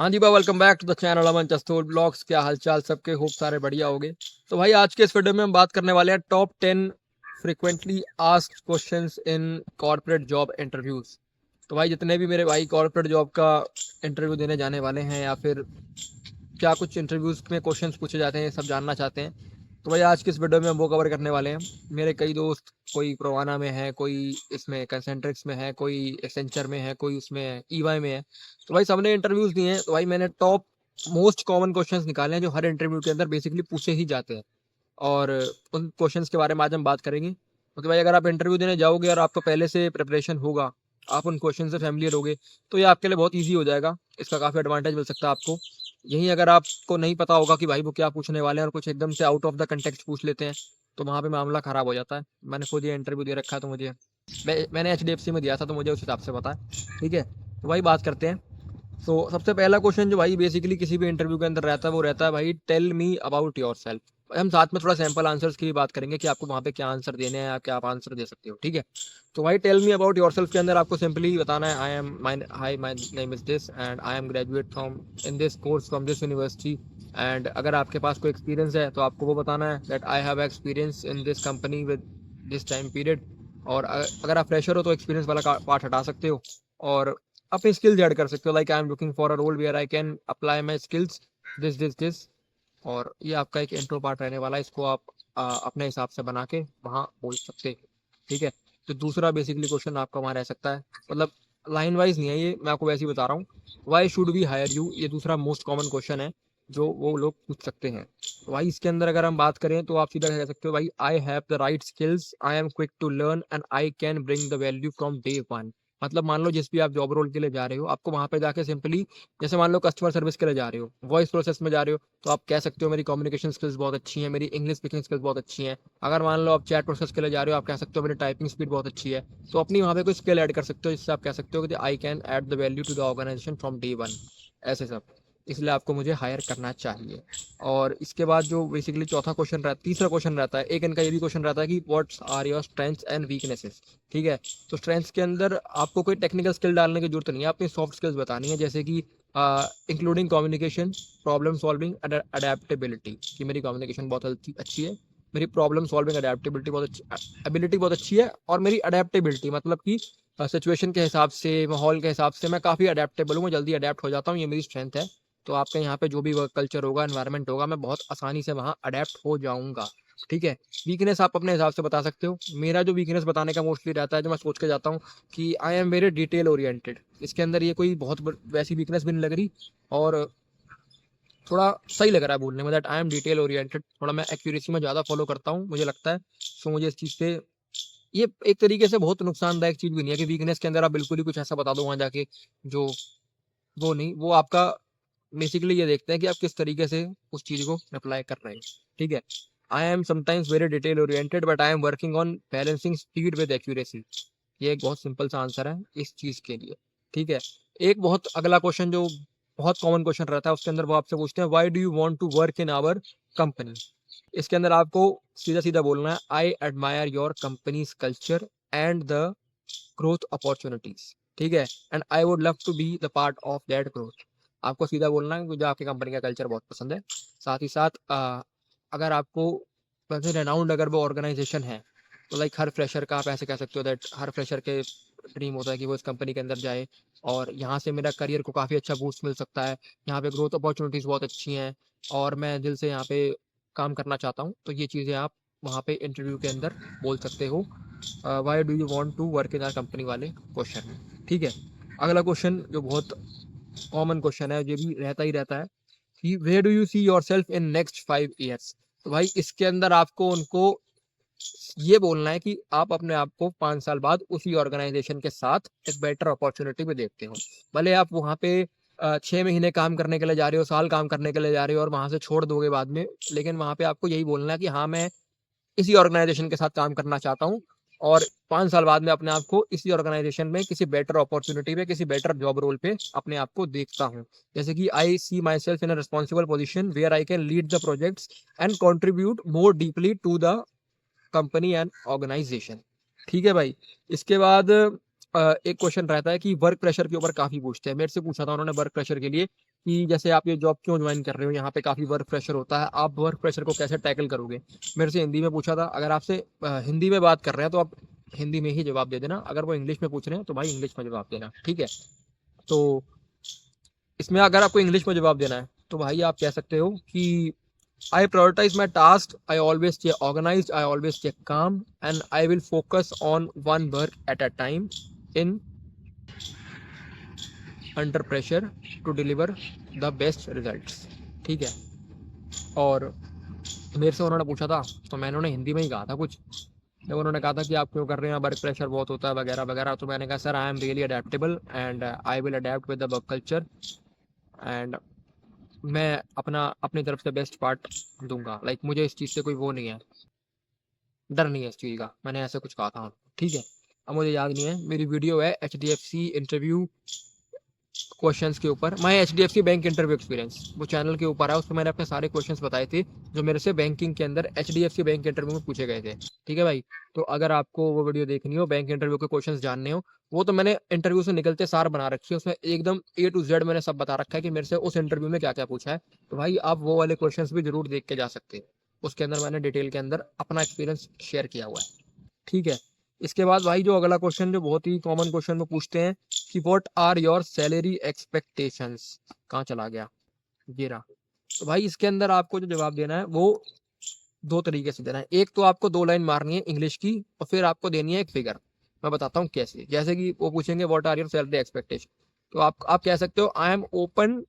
हाँ जी भाई, welcome back to the channel Aman Jastol blogs. क्या हालचाल सबके? खूब सारे बढ़िया होंगे। तो भाई आज के इस वीडियो में हम बात करने वाले हैं top 10 frequently asked questions in corporate job interviews. तो भाई जितने भी मेरे भाई कॉर्पोरेट जॉब का इंटरव्यू देने जाने वाले हैं या फिर क्या कुछ इंटरव्यूज में क्वेश्चंस पूछे जाते हैं, सब जानना चाहते हैं, तो भाई आज की इस वीडियो में हम वो कवर करने वाले हैं। मेरे कई दोस्त, कोई प्रोवाना में है, कोई इसमें कंसेंट्रिक्स में है, कोई एसेंचर में है, कोई उसमें ईवाई में है। तो भाई सबने इंटरव्यूज दिए हैं, तो भाई मैंने टॉप मोस्ट कॉमन क्वेश्चंस निकाले हैं जो हर इंटरव्यू के अंदर बेसिकली पूछे ही जाते हैं, और उन क्वेश्चंस के बारे में आज हम बात करेंगे। क्योंकि भाई अगर आप इंटरव्यू देने जाओगे और आपको पहले से प्रिपरेशन होगा, आप उन क्वेश्चन से फैमिलियर होगे, तो ये आपके लिए बहुत ईजी हो जाएगा। इसका काफ़ी एडवांटेज मिल सकता है आपको। यहीं अगर आपको नहीं पता होगा कि भाई वो क्या पूछने वाले हैं और कुछ एकदम से आउट ऑफ द कंटेक्स्ट पूछ लेते हैं, तो वहाँ पे मामला ख़राब हो जाता है। मैंने खुद ये इंटरव्यू दे रखा है, तो मैंने HDFC में दिया था, तो मुझे उस हिसाब से पता है। ठीक है, तो भाई बात करते हैं। तो सबसे पहला क्वेश्चन जो भाई बेसिकली किसी भी इंटरव्यू के अंदर रहता है, वो रहता है भाई tell me about yourself. हम साथ में थोड़ा सैम्पल आंसर्स की भी बात करेंगे कि आपको वहाँ पे क्या आंसर देने हैं, आप क्या आप आंसर दे सकते हो। ठीक है, तो भाई tell me about yourself के अंदर आपको सिंपली बताना है I am my name is this and I am graduate from in this course from this university. And अगर आपके पास कोई एक्सपीरियंस है तो आपको वो बताना है that I have experience in this company with this time period. और अगर आप फ्रेशर हो तो एक्सपीरियंस वाला पार्ट हटा सकते हो और अपनी स्किल्स ऐड कर सकते हो। Like I am looking for a role where I can apply my skills this. और ये आपका एक इंट्रो पार्ट रहने वाला है, इसको आप अपने हिसाब से बना के वहाँ बोल सकते हैं। ठीक है, तो दूसरा बेसिकली क्वेश्चन आपका वहाँ रह सकता है, मतलब लाइन वाइज नहीं है ये, मैं आपको वैसे ही बता रहा हूँ। Why should we hire you, ये दूसरा मोस्ट कॉमन क्वेश्चन है जो वो लोग पूछ सकते हैं। तो भाई इसके अंदर अगर हम बात करें तो आप सीधा कह सकते हो भाई I have the right skills, I am quick to learn and I can bring the value from day one. मतलब मान लो जिस भी आप जॉब रोल के लिए जा रहे हो, आपको वहाँ पे जाके सिंपली, जैसे मान लो कस्टमर सर्विस के लिए जा रहे हो, वॉइस प्रोसेस में जा रहे हो, तो आप कह सकते हो मेरी कम्युनिकेशन स्किल्स बहुत अच्छी हैं, मेरी इंग्लिश स्पीकिंग स्किल्स बहुत अच्छी हैं। अगर मान लो आप चैट प्रोसेस के लिए जा रहे हो, आप कह सकते हो मेरी टाइपिंग स्पीड बहुत अच्छी है। तो अपनी वहाँ पे कोई स्किल ऐड कर सकते हो, जिससे आप कह सकते हो कि I can add the value to the organisation from day one. ऐसे सब, इसलिए आपको मुझे हायर करना चाहिए। और इसके बाद जो बेसिकली चौथा क्वेश्चन रहता है, तीसरा क्वेश्चन रहता है, एक इनका ये भी क्वेश्चन रहता है कि what's are your strengths and weaknesses. ठीक है, तो स्ट्रेंथ्स के अंदर आपको कोई टेक्निकल स्किल डालने की जरूरत नहीं है, अपनी सॉफ्ट स्किल्स बतानी है, जैसे कि including communication, problem solving, adaptability. कि मेरी कम्युनिकेशन बहुत अच्छी है, मेरी प्रॉब्लम सॉल्विंग एडेप्टेबिलिटी बहुत अच्छी, एबिलिटी बहुत अच्छी है, और मेरी अडेप्टेबिलिटी मतलब कि सिचुएशन के हिसाब से, माहौल के हिसाब से मैं काफ़ी अडेप्टेबल हूँ, मैं जल्दी अडेप्ट हो जाता हूँ, ये मेरी स्ट्रेंथ है। तो आपके यहाँ पे जो भी वर्क कल्चर होगा, एनवायरनमेंट होगा, मैं बहुत आसानी से वहाँ अडेप्ट हो जाऊँगा। ठीक है, वीकनेस आप अपने हिसाब से बता सकते हो। मेरा जो वीकनेस बताने का मोस्टली रहता है, जो मैं सोच के जाता हूँ कि I am very detail oriented. इसके अंदर ये कोई बहुत वैसी वीकनेस भी नहीं लग रही, और थोड़ा सही लग रहा है बोलने में, that I am detail oriented. थोड़ा मैं एक्यूरेसी में ज़्यादा फॉलो करता हूँ, मुझे लगता है। सो मुझे इस चीज़ पे, ये एक तरीके से बहुत नुकसानदायक चीज़ भी नहीं है कि वीकनेस के अंदर आप बिल्कुल ही कुछ ऐसा बता दो वहाँ जाके जो, वो नहीं, वो आपका बेसिकली ये देखते हैं कि आप किस तरीके से उस चीज़ को अप्लाई कर रहे हैं। ठीक है, I M sometimes very detail oriented but I am working on balancing speed with accuracy. ये एक बहुत सिंपल सा आंसर है इस चीज़ के लिए। ठीक है, एक बहुत अगला क्वेश्चन जो बहुत कॉमन क्वेश्चन रहता है, उसके अंदर वो आपसे पूछते हैं why do you want to work in our company. इसके अंदर आपको सीधा सीधा बोलना है I admire your company's culture and the growth opportunities. ठीक है, and I would love to be the part of that growth. आपको सीधा बोलना है, मुझे आपकी कंपनी का कल्चर बहुत पसंद है। साथ ही साथ अगर आपको वैसे रेनाउंड अगर वो ऑर्गेनाइजेशन है, तो लाइक हर फ्रेशर का आप ऐसे कह सकते हो दैट हर फ्रेशर के ड्रीम होता है कि वो इस कंपनी के अंदर जाए और यहाँ से मेरा करियर को काफ़ी अच्छा बूस्ट मिल सकता है, यहाँ पे ग्रोथ अपॉर्चुनिटीज़ बहुत अच्छी हैं, और मैं दिल से यहाँ पे काम करना चाहता हूँ। तो ये चीज़ें आप वहाँ पे इंटरव्यू के अंदर बोल सकते हो, why do you want to work in our company वाले क्वेश्चन में। ठीक है, अगला क्वेश्चन जो बहुत कॉमन क्वेश्चन है, ये भी रहता ही रहता है कि where do you see yourself in next 5 years. तो भाई इसके अंदर आपको उनको ये बोलना है कि आप अपने आप को 5 साल बाद उसी ऑर्गेनाइजेशन के साथ एक बेटर अपॉर्चुनिटी पे देखते हो। भले आप वहाँ पे 6 महीने काम करने के लिए जा रहे हो, साल काम करने के लिए जा रहे हो और वहाँ से छोड़ दोगे बाद में, लेकिन वहाँ पे आपको यही बोलना है कि हाँ, मैं इसी ऑर्गेनाइजेशन के साथ काम करना चाहता हूँ, और 5 साल बाद में अपने आप को इसी ऑर्गेनाइजेशन में किसी बेटर अपॉर्चुनिटी पे, किसी बेटर जॉब रोल पे अपने आप को देखता हूँ। जैसे कि I see myself in a responsible position where I can lead the projects and contribute more deeply to the company and organisation. ठीक है भाई, इसके बाद एक क्वेश्चन रहता है कि वर्क प्रेशर के ऊपर काफी पूछते हैं। मेरे से पूछा था उन्होंने वर्क प्रेशर के लिए कि जैसे आप ये जॉब क्यों ज्वाइन कर रहे हो, यहाँ पे काफ़ी वर्क प्रेशर होता है, आप वर्क प्रेशर को कैसे टैकल करोगे। मेरे से हिंदी में पूछा था। अगर आपसे हिंदी में बात कर रहे हैं तो आप हिंदी में ही जवाब दे देना, अगर वो इंग्लिश में पूछ रहे हैं तो भाई इंग्लिश में जवाब देना, ठीक है। तो इसमें अगर आपको इंग्लिश में जवाब देना है तो भाई आप कह सकते हो कि I prioritise my task, I always stay organise, I always stay calm and I will focus on one work at a time in under pressure to deliver the best results, ठीक है। और मेरे से उन्होंने पूछा था तो मैंने उन्हें हिंदी में ही कहा था कुछ। जब उन्होंने कहा था कि आप क्यों कर रहे हैं, वर्क प्रेशर बहुत होता है वगैरह वगैरह, तो मैंने कहा sir I am really adaptable and I will adapt with the work culture and मैं अपनी तरफ से बेस्ट पार्ट दूंगा। लाइक मुझे इस चीज़ से कोई वो नहीं है, डर नहीं है इस चीज़ का, मैंने ऐसे कुछ कहा था, ठीक है। अब मुझे याद नहीं है, मेरी वीडियो है HDFC इंटरव्यू क्वेश्चंस के ऊपर, my HDFC bank interview experience, वो चैनल के ऊपर है, उसमें मैंने अपने सारे क्वेश्चंस बताए थे जो मेरे से बैंकिंग के अंदर HDFC बैंक इंटरव्यू में पूछे गए थे, ठीक है भाई। तो अगर आपको वो वीडियो देखनी हो, बैंक इंटरव्यू के क्वेश्चंस जानने हो, वो तो मैंने इंटरव्यू से निकलते सार बना रखी है, उसमें एकदम A to Z मैंने सब बता रखा है कि मेरे से उस इंटरव्यू में क्या क्या पूछा है। तो भाई आप वो वाले क्वेश्चन भी जरूर देख के जा सकते हैं, उसके अंदर मैंने डिटेल के अंदर अपना एक्सपीरियंस शेयर किया हुआ है, ठीक है। इसके बाद भाई जो अगला क्वेश्चन जो बहुत ही कॉमन क्वेश्चन में पूछते हैं कि what are your salary expectations, कहाँ चला गया, ये रहा। तो भाई इसके अंदर आपको जो जवाब देना है वो दो तरीके से देना है। एक तो आपको 2 लाइन मारनी है इंग्लिश की और फिर आपको देनी है एक फिगर। मैं बताता हूँ कैसे। जैसे कि वो पूछेंगे what are your salary expectation, तो आप कह सकते हो आई एम ओपन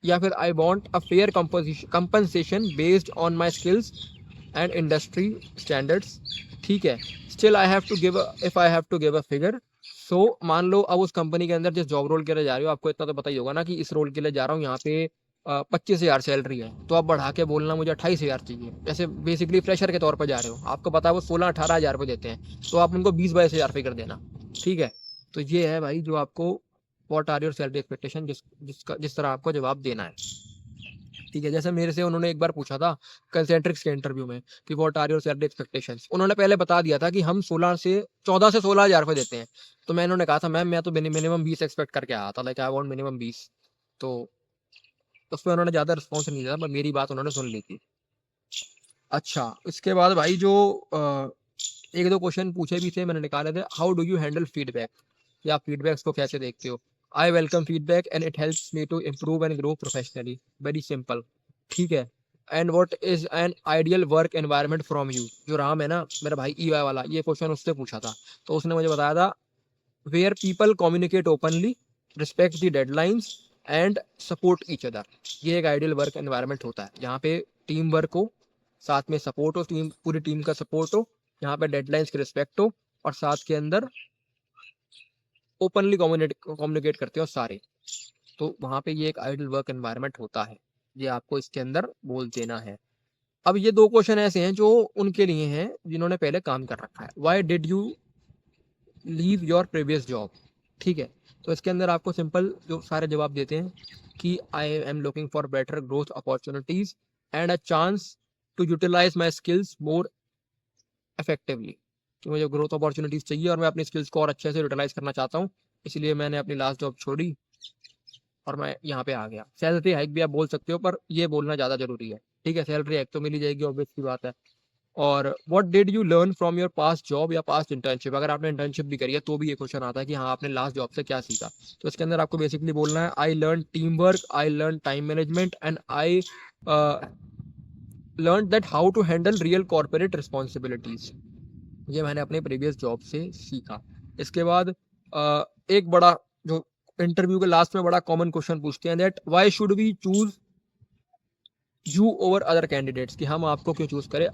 या फिर I want a fair compensation based on my skills and industry standards, ठीक है। Still I have to give if I have to give a figure, so मान लो अब उस कंपनी के अंदर जिस जॉब रोल के लिए जा रहे हो, आपको इतना तो पता ही होगा ना कि इस रोल के लिए जा रहा हूँ, यहाँ पे 25,000 सैलरी है, तो आप बढ़ा के बोलना मुझे 28,000 चाहिए। जैसे बेसिकली फ्रेशर के तौर पर जा रहे हो, आपको पता है वो 16-18 हज़ार रुपये देते हैं, तो आप उनको 20-22 हज़ार फिगर देना, ठीक है। तो ये है भाई जो आपको what are your salary expectation जिस तरह आपको जवाब देना है, ठीक है। जैसे मेरे से उन्होंने एक बार पूछा था कंसेंट्रिक्स के इंटरव्यू में कि what are your salary expectations, उन्होंने पहले बता दिया था कि हम 14 से 16 हज़ार रुपये देते हैं। तो मैंने उन्हें कहा था मैम मैं तो मिनिमम 20 एक्सपेक्ट करके आया था, लाइक आई वांट मिनिमम 20। तो उस पर उन्होंने ज़्यादा रिस्पॉन्स नहीं दिया, पर मेरी बात उन्होंने सुन ली थी। अच्छा, इसके बाद भाई जो एक दो क्वेश्चन पूछे भी थे मैंने निकाले थे, how do you handle feedback, या फीडबैक्स को कैसे देखते हो। I welcome feedback and it helps me to improve and grow professionally, very simple, ठीक है। And what is an ideal work environment from you, जो राम है ना मेरा भाई EY वाला, ये क्वेश्चन उससे पूछा था, तो उसने मुझे बताया था where people communicate openly, respect the deadlines and support each other. ये एक आइडियल वर्क एनवायरनमेंट होता है जहाँ पे टीम वर्क हो, साथ में सपोर्ट हो, पूरी टीम का सपोर्ट हो, यहाँ पे डेडलाइंस की रिस्पेक्ट हो, और साथ के अंदर ओपनली कम्युनिकेट करते हो सारे। तो वहाँ पे ये एक आइडियल वर्क एनवायरनमेंट होता है, ये आपको इसके अंदर बोल देना है। अब ये दो क्वेश्चन ऐसे हैं जो उनके लिए हैं जिन्होंने पहले काम कर रखा है, why did you leave your previous job, ठीक है। तो इसके अंदर आपको सिंपल जो सारे जवाब देते हैं कि I am looking for better growth opportunities and a chance to utilise my skills more effectively, कि मुझे ग्रोथ अपॉर्चुनिटीज चाहिए और मैं अपनी स्किल्स को और अच्छे से यूटिलाइज करना चाहता हूँ, इसलिए मैंने अपनी लास्ट जॉब छोड़ी और मैं यहाँ पे आ गया। सैलरी हाइक भी आप बोल सकते हो, पर ये बोलना ज़्यादा जरूरी है, ठीक है। सैलरी हाइक तो मिल ही जाएगी, ऑब्वियस की बात है। और what did you learn from your past job या पास्ट इंटर्नशिप, अगर आपने इंटर्नशिप भी करी है तो भी ये क्वेश्चन आता है कि हाँ आपने लास्ट जॉब से क्या सीखा। तो इसके अंदर आपको बेसिकली बोलना है I learn team work, I learn time management and I learn that how to handle real corporate responsibilities. ये मैंने अपने प्रीवियस जॉब से सीखा। इसके बाद एक बड़ा जो इंटरव्यू के लास्ट में बड़ा कॉमन क्वेश्चन पूछते हैं, that why should we choose you over other candidates, कि हम आपको क्यों चूज करें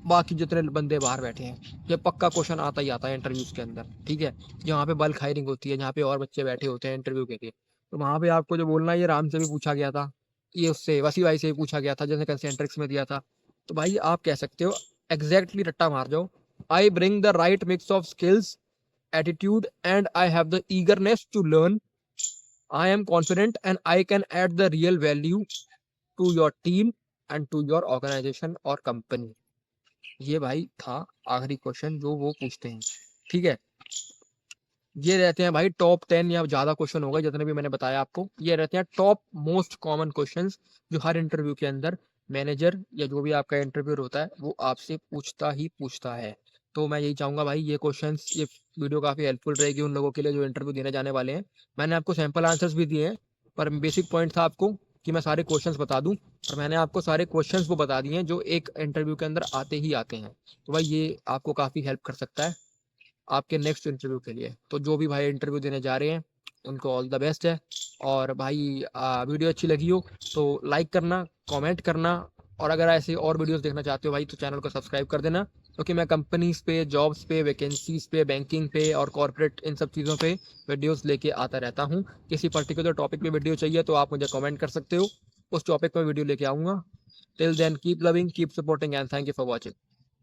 बाकी जितने बंदे बाहर बैठे हैं। ये पक्का क्वेश्चन आता ही आता है इंटरव्यूज के अंदर, ठीक है। जहाँ पे बल्क हायरिंग होती है, जहाँ पे और बच्चे बैठे होते हैं इंटरव्यू के लिए, तो वहाँ पे आपको जो बोलना है, ये राम से भी पूछा गया था, ये उससे वसी भाई से भी पूछा गया था जैसे कंसेंट्रिक्स में दिया था। तो भाई आप कह सकते हो एग्जैक्टली रट्टा मार जाओ, I bring the right mix of skills attitude and I have the eagerness to learn, I am confident and I can add the real value to your team and to your organisation और company. ये भाई था आखिरी question जो वो पूछते हैं, ठीक है। ये रहते हैं भाई टॉप 10 या ज़्यादा क्वेश्चन होगा जितने भी मैंने बताया आपको, ये रहते हैं टॉप मोस्ट कॉमन क्वेश्चंस जो हर इंटरव्यू के अंदर मैनेजर या जो भी आपका इंटरव्यूअर होता है वो आपसे पूछता ही पूछता है। तो मैं यही चाहूँगा भाई ये क्वेश्चंस, ये वीडियो काफ़ी हेल्पफुल रहेगी उन लोगों के लिए जो इंटरव्यू देने जाने वाले हैं। मैंने आपको सैंपल आंसर्स भी दिए हैं, पर बेसिक पॉइंट था आपको कि मैं सारे क्वेश्चंस बता दूं, और मैंने आपको सारे क्वेश्चंस वो बता दिए हैं जो एक इंटरव्यू के अंदर आते ही आते हैं। तो भाई ये आपको काफ़ी हेल्प कर सकता है आपके नेक्स्ट इंटरव्यू के लिए। तो जो भी भाई इंटरव्यू देने जा रहे हैं उनको ऑल द बेस्ट है। और भाई वीडियो अच्छी लगी हो तो लाइक करना, कमेंट करना, और अगर ऐसे और वीडियोस देखना चाहते हो भाई तो चैनल को सब्सक्राइब कर देना, क्योंकि मैं कंपनीज पे, जॉब्स पे, वैकेंसीज पे, बैंकिंग पे और कॉर्पोरेट इन सब चीज़ों पे वीडियोस लेके आता रहता हूँ। किसी पर्टिकुलर टॉपिक पे वीडियो चाहिए तो आप मुझे कमेंट कर सकते हो, उस टॉपिक पर वीडियो लेके आऊँगा। Till then keep loving, keep supporting and thank you for watching.